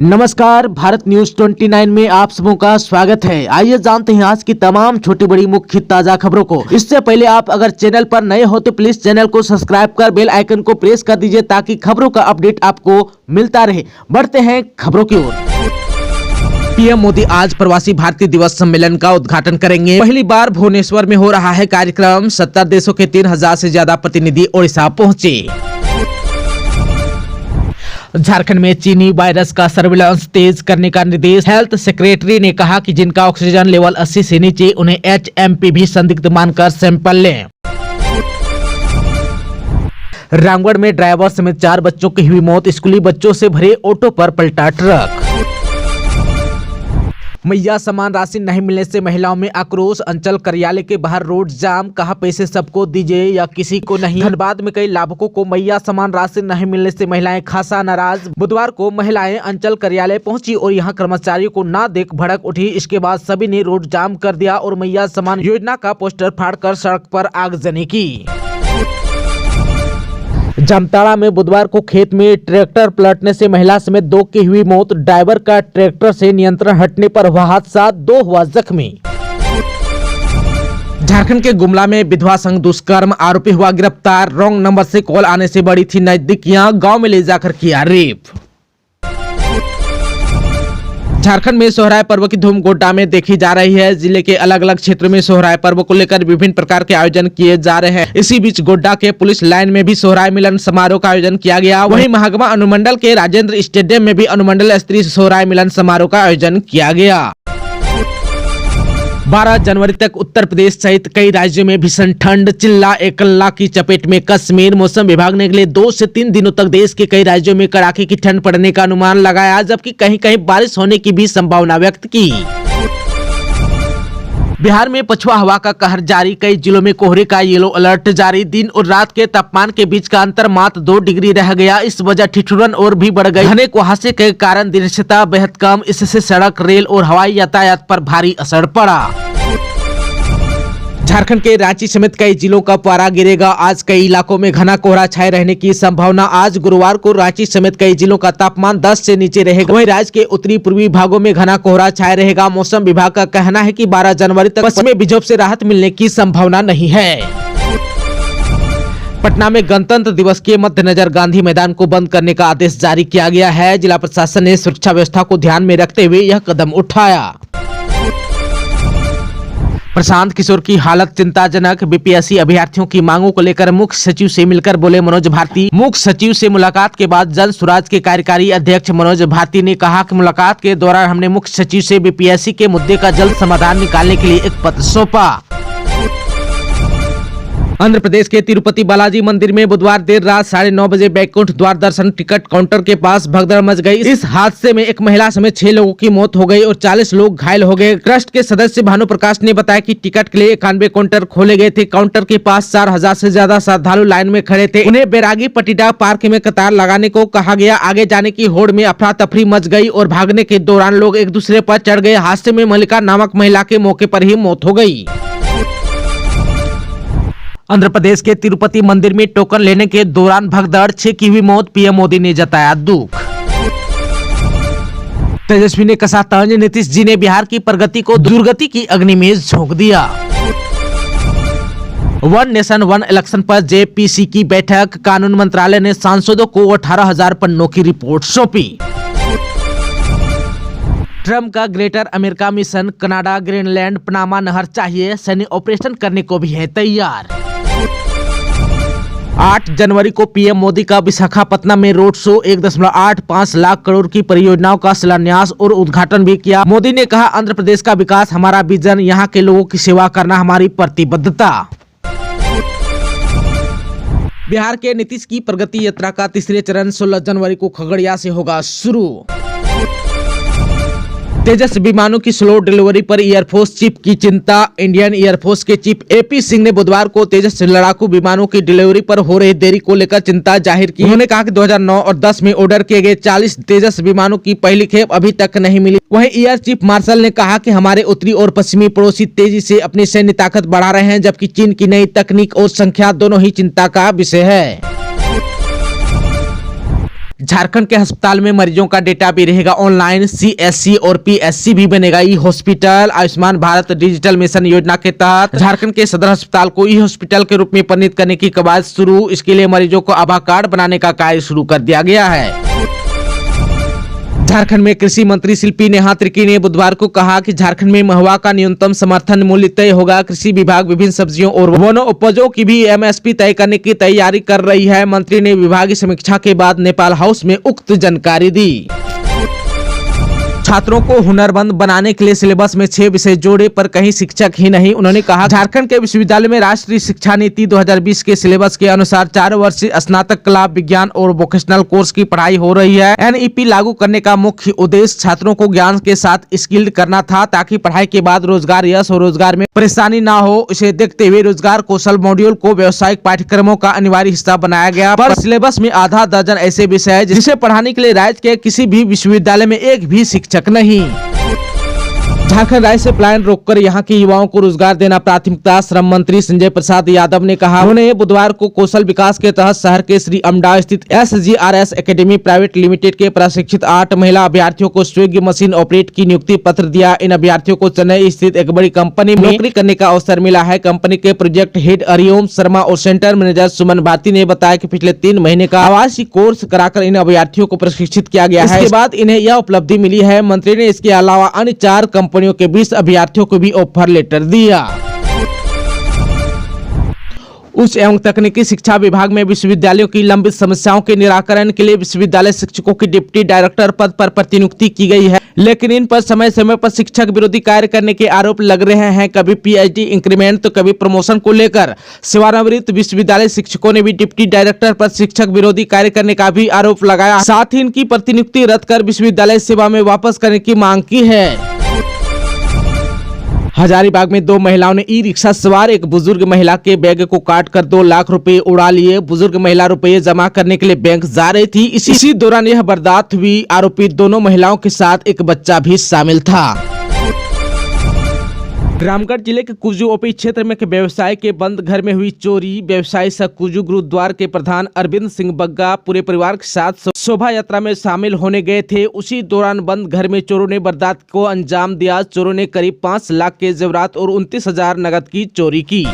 नमस्कार, भारत न्यूज 29 में आप सबों का स्वागत है। आइए जानते हैं आज की तमाम छोटी बड़ी मुख्य ताजा खबरों को। इससे पहले आप अगर चैनल पर नए हो तो प्लीज चैनल को सब्सक्राइब कर बेल आइकन को प्रेस कर दीजिए ताकि खबरों का अपडेट आपको मिलता रहे। बढ़ते हैं खबरों की ओर। पीएम मोदी आज प्रवासी भारतीय दिवस सम्मेलन का उद्घाटन करेंगे। पहली बार भुवनेश्वर में हो रहा है कार्यक्रम। 70 देशों के 3000 से ज्यादा प्रतिनिधि ओडिशा पहुंचे। झारखंड में चीनी वायरस का सर्विलांस तेज करने का निर्देश। हेल्थ सेक्रेटरी ने कहा कि जिनका ऑक्सीजन लेवल 80 से नीचे उन्हें HMP भी संदिग्ध मानकर सैंपल लें। रामगढ़ में ड्राइवर समेत 4 बच्चों की हुई मौत। स्कूली बच्चों से भरे ऑटो पर पलटा ट्रक। मैया समान राशि नहीं मिलने से महिलाओं में आक्रोश। अंचल कार्यालय के बाहर रोड जाम। कहा पैसे सबको दीजिए या किसी को नहीं। धनबाद में कई लाभुकों को मैया समान राशि नहीं मिलने से महिलाएं खासा नाराज। बुधवार को महिलाएं अंचल कार्यालय पहुंची और यहां कर्मचारियों को ना देख भड़क उठी। इसके बाद सभी ने रोड जाम कर दिया और मैया समान योजना का पोस्टर फाड़कर सड़क पर आगजनी की। जामताड़ा में बुधवार को खेत में ट्रैक्टर पलटने से महिला समेत 2 की हुई मौत। ड्राइवर का ट्रैक्टर से नियंत्रण हटने पर हुआ हादसा, 2 हुआ जख्मी। झारखंड के गुमला में विधवा संग दुष्कर्म, आरोपी हुआ गिरफ्तार। रॉन्ग नंबर से कॉल आने से बड़ी थी नजदीकियां, गांव में ले जाकर किया रेप। झारखंड में सोहराय पर्व की धूम गोड्डा में देखी जा रही है। जिले के अलग अलग क्षेत्रों में सोहराय पर्व को लेकर विभिन्न प्रकार के आयोजन किए जा रहे हैं। इसी बीच गोड्डा के पुलिस लाइन में भी सोहराय मिलन समारोह का आयोजन किया गया। वहीं महागमा अनुमंडल के राजेंद्र स्टेडियम में भी अनुमंडल स्तरीय सोहराय मिलन समारोह का आयोजन किया गया। 12 जनवरी तक उत्तर प्रदेश सहित कई राज्यों में भीषण ठंड। चिल्ला एकल्ला की चपेट में कश्मीर। मौसम विभाग ने अगले 2 से 3 दिनों तक देश के कई राज्यों में कड़ाके की ठंड पड़ने का अनुमान लगाया, जबकि कहीं कहीं बारिश होने की भी संभावना व्यक्त की। बिहार में पछुआ हवा का कहर जारी। कई जिलों में कोहरे का येलो अलर्ट जारी। दिन और रात के तापमान के बीच का अंतर मात्र 2 डिग्री रह गया। इस वजह ठिठुरन और भी बढ़ गई। घने कुहासे के कारण दृश्यता बेहद कम। इससे सड़क, रेल और हवाई यातायात पर भारी असर पड़ा। झारखंड के रांची समेत कई जिलों का पारा गिरेगा। आज कई इलाकों में घना कोहरा छाए रहने की संभावना। आज गुरुवार को रांची समेत कई जिलों का तापमान 10 से नीचे रहेगा। वहीं राज्य के उत्तरी पूर्वी भागों में घना कोहरा छाए रहेगा। मौसम विभाग का कहना है कि 12 जनवरी तक पश्चिमी विक्षोभ से राहत मिलने की संभावना नहीं है। पटना में गणतंत्र दिवस के मद्देनजर गांधी मैदान को बंद करने का आदेश जारी किया गया है। जिला प्रशासन ने सुरक्षा व्यवस्था को ध्यान में रखते हुए यह कदम उठाया। प्रशांत किशोर की हालत चिंताजनक। बीपीएससी अभ्यर्थियों की मांगों को लेकर मुख्य सचिव से मिलकर बोले मनोज भारती। मुख्य सचिव से मुलाकात के बाद जन स्वराज के कार्यकारी अध्यक्ष मनोज भारती ने कहा कि मुलाकात के दौरान हमने मुख्य सचिव से बीपीएससी के मुद्दे का जल्द समाधान निकालने के लिए एक पत्र सौंपा। आंध्र प्रदेश के तिरुपति बालाजी मंदिर में बुधवार देर रात 9:30 बजे बैकुंठ द्वार दर्शन टिकट काउंटर के पास भगदड़ मच गई। इस हादसे में एक महिला समेत 6 लोगों की मौत हो गई और 40 लोग घायल हो गए। ट्रस्ट के सदस्य भानु प्रकाश ने बताया कि टिकट के लिए 91 काउंटर खोले गए थे। काउंटर के पास 4000 से ज्यादा श्रद्धालु लाइन में खड़े थे। उन्हें बैरागी पटिया पार्क में कतार लगाने को कहा गया। आगे जाने की होड़ में अफरा तफरी मच गई और भागने के दौरान लोग एक दूसरे पर चढ़ गए। हादसे में मल्लिका नामक महिला के मौके पर ही मौत हो गई। आंध्र प्रदेश के तिरुपति मंदिर में टोकन लेने के दौरान भगदड़, 6 की हुई मौत। पीएम मोदी ने जताया दुख। तेजस्वी ने कसा तंज। नीतीश जी ने बिहार की प्रगति को दुर्गति की अग्नि में झोंक दिया। वन नेशन वन इलेक्शन पर जेपीसी की बैठक। कानून मंत्रालय ने सांसदों को 18,000 पन्नों की रिपोर्ट सौंपी। ट्रम्प का greater America mission. Canada, Greenland, Panama नहर चाहिए। सैन्य ऑपरेशन करने को भी है तैयार। 8 जनवरी को पीएम मोदी का विशाखापत्तनम में रोड शो। 1.85 लाख करोड़ की परियोजनाओं का शिलान्यास और उद्घाटन भी किया। मोदी ने कहा, आंध्र प्रदेश का विकास हमारा विजन, यहाँ के लोगों की सेवा करना हमारी प्रतिबद्धता। बिहार के नीतीश की प्रगति यात्रा का तीसरे चरण 16 जनवरी को खगड़िया से होगा शुरू। तेजस विमानों की स्लो डिलीवरी पर एयरफोर्स चीफ की चिंता। इंडियन एयरफोर्स के चीफ एपी सिंह ने बुधवार को तेजस लड़ाकू विमानों की डिलीवरी पर हो रही देरी को लेकर चिंता जाहिर की। उन्होंने कहा कि 2009 और 10 में ऑर्डर किए गए 40 तेजस विमानों की पहली खेप अभी तक नहीं मिली। वहीं एयर चीफ मार्शल ने कहा कि हमारे उत्तरी और पश्चिमी पड़ोसी तेजी से अपनी सैन्य ताकत बढ़ा रहे हैं, जबकि चीन की नई तकनीक और संख्या दोनों ही चिंता का विषय है। झारखंड के अस्पताल में मरीजों का डेटा भी रहेगा ऑनलाइन। CSC और PSC भी बनेगा e hospital. Ayushman Bharat digital mission योजना के तहत झारखंड के सदर अस्पताल को ई हॉस्पिटल के रूप में परिणत करने की कवायद शुरू। इसके लिए मरीजों को आभा कार्ड बनाने का कार्य शुरू कर दिया गया है। झारखंड में कृषि मंत्री शिल्पी नेहा त्रिकी ने बुधवार को कहा कि झारखंड में महवा का न्यूनतम समर्थन मूल्य तय होगा। कृषि विभाग विभिन्न सब्जियों और वनों उपजों की भी MSP तय करने की तैयारी कर रही है। मंत्री ने विभागीय समीक्षा के बाद नेपाल हाउस में उक्त जानकारी दी। छात्रों को हुनरमंद बनाने के लिए सिलेबस में 6 विषय जोड़े, पर कहीं शिक्षक ही नहीं। उन्होंने कहा झारखंड के विश्वविद्यालय में राष्ट्रीय शिक्षा नीति 2020 के सिलेबस के अनुसार 4 वर्षीय स्नातक कला, विज्ञान और वोकेशनल कोर्स की पढ़ाई हो रही है। NEP लागू करने का मुख्य उद्देश्य छात्रों को ज्ञान के साथ स्किल्ड करना था, ताकि पढ़ाई के बाद रोजगार या स्वरोजगार में परेशानी न हो। इसे देखते हुए रोजगार कौशल मॉड्यूल को व्यावसायिक पाठ्यक्रमों का अनिवार्य हिस्सा बनाया गया। पर सिलेबस में आधा दर्जन ऐसे विषय है जिसे पढ़ाने के लिए राज्य के किसी भी विश्वविद्यालय में एक भी शिक्षक नहीं। झारखंड राज्य से पलायन रोककर यहां के युवाओं को रोजगार देना प्राथमिकता। श्रम मंत्री संजय प्रसाद यादव ने कहा। उन्होंने बुधवार को कौशल विकास के तहत शहर के श्री अमडा स्थित SGRS एकेडमी प्राइवेट लिमिटेड के प्रशिक्षित 8 महिला अभ्यर्थियों को स्विगी मशीन ऑपरेट की नियुक्ति पत्र दिया। इन अभ्यर्थियों को चेन्नई स्थित एक बड़ी कंपनी में नौकरी करने का अवसर मिला है। कंपनी के प्रोजेक्ट हेड हरिओम शर्मा और सेंटर मैनेजर सुमन भारती ने बताया कि पिछले 3 महीने का आवासीय कोर्स कराकर इन अभ्यर्थियों को प्रशिक्षित किया गया है। इसके बाद इन्हें यह उपलब्धि मिली है। मंत्री ने इसके अलावा अन्य 4 कंपनियों के 20 अभ्यर्थियों को भी ऑफर लेटर दिया। उच्च एवं तकनीकी शिक्षा विभाग में विश्वविद्यालयों की लंबित समस्याओं के निराकरण के लिए विश्वविद्यालय शिक्षकों की डिप्टी डायरेक्टर पद पर प्रतिनियुक्ति की गई है, लेकिन इन पर समय समय पर शिक्षक विरोधी कार्य करने के आरोप लग रहे हैं। कभी PhD इंक्रीमेंट तो कभी प्रमोशन को लेकर सेवानिवृत्त विश्वविद्यालय शिक्षकों ने भी डिप्टी डायरेक्टर पर शिक्षक विरोधी कार्य करने का भी आरोप लगाया। साथ ही इनकी प्रतिनियुक्ति रद्द कर विश्वविद्यालय सेवा में वापस करने की मांग की है। हजारीबाग में 2 महिलाओं ने ई-रिक्शा सवार एक बुजुर्ग महिला के बैग को काटकर 2 लाख रुपए उड़ा लिए। बुजुर्ग महिला रुपए जमा करने के लिए बैंक जा रही थी। इसी दौरान यह वारदात हुई। आरोपी दोनों महिलाओं के साथ एक बच्चा भी शामिल था। रामगढ़ जिले के कुजू ओपी क्षेत्र में व्यवसाय के बंद घर में हुई चोरी। व्यवसायी सह कुजू गुरुद्वार के प्रधान अरविंद सिंह बग्गा पूरे परिवार के साथ शोभा यात्रा में शामिल होने गए थे। उसी दौरान बंद घर में चोरों ने वारदात को अंजाम दिया। चोरों ने करीब 5 लाख के जेवरात और 29,000 नगद की चोरी की।